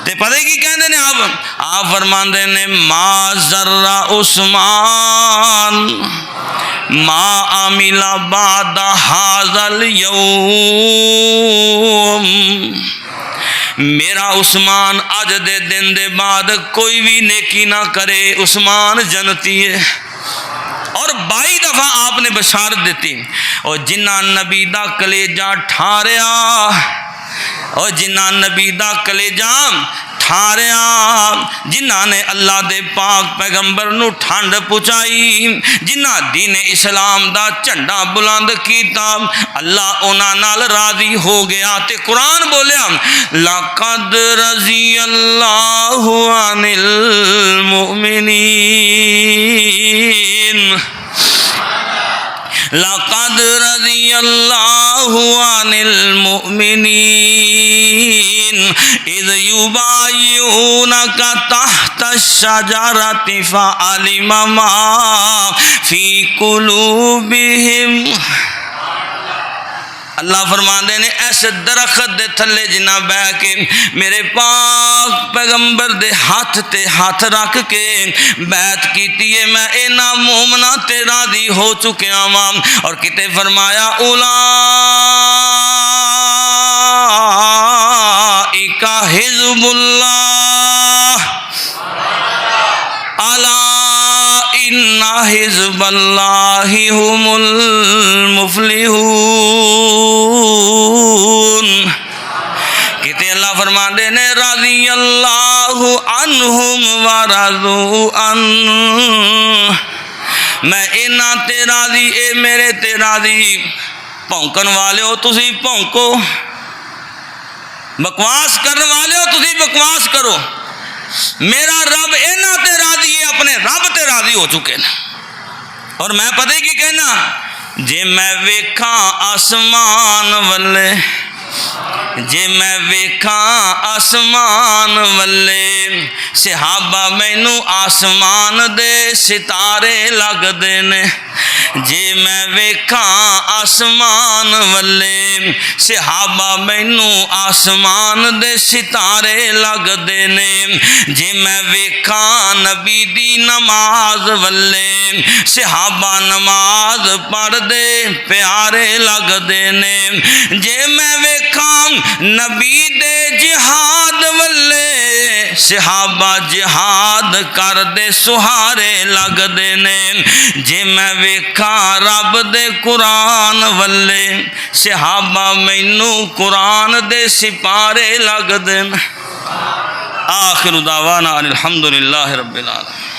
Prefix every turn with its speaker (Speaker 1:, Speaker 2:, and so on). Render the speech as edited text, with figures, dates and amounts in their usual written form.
Speaker 1: ते पता की कहते ने आप फरमाते ने मा जर्रा उस्मान मा आमिला बादा हाजल यौम। मेरा उस्मान अज दे दिन दे बाद कोई भी नेकी ना करे, उस्मान जनती है। और 22 दफा आपने बशारत दी। और जिन्ना नबी दा कलेजा ठारिया, और जिन्ना नबी दा कलेजा ठारिया, जिन्ना ने अल्लाह दे पाक पैगंबर नू ठंड पहुँचाई, जिन्ना दीन इस्लाम दा झंडा बुलंद कीता, अल्लाह उन्हां नाल राजी हो गया। ते कुरान बोलिया लक़द रज़ियल्लाहु अनिल मुमिनीन, लक़द रज़ियल्लाहु अनिल मुमिनीन इज़ युबाय्यूनका तहता शजरति फ़अलिमा मा फ़ी कुलूबिहिम। अल्लाह फरमाते ने ऐसे दरख्त दे थले जिन्ना बह के मेरे पाक पैगंबर दे हाथ ते हाथ रख के बैत कीती है, मैं इन्हां मोमना ते राजी हो चुकिया वां। और किते फरमाया उलाइका हिज़्बुल्लाह अला इन्ना हिज़्बल्लाहि हुमुल मुफ़्लिहून। किते अल्लाह फरमाते ने राज़ी अल्लाहु अन्हुम व रज़ू अन, मैं इन्हां ते राज़ी, ए मेरे ते राज़ी। भौंकन वाले हो तुसी भौंको, बकवास करने वाले हो तुसी बकवास करो। मेरा रब इन्हां ते राज़ी है, अपने रब ते राज़ी हो चुके हैं। और मैं पता की कहना, जे मैं वेखा आसमान वल्ले, जे मैं वेखा आसमान वल्ले, सहाबा मैनू आसमान दे सितारे लगदे ने। जे मैं वेखा आसमान वल्ले, सहाबा मैनू आसमान दे सितारे लगदे ने। जे मैं वेखा नबी दी नमाज वल्ले, सहाबा नमाज पढ़दे प्यारे लगदे ने। जे मैं वेखा नबी दे जिहाद वल्ले, सहाबा जिहाद करदे सुहारे लगदे ने। जे मैं वेखा रब दे कुरान वल्ले, सहाबा मैनू कुरान दे सिपारे लगदे ने। आखिर दावाना अल्हम्दुलिल्लाहि रब्बिल आलमीन।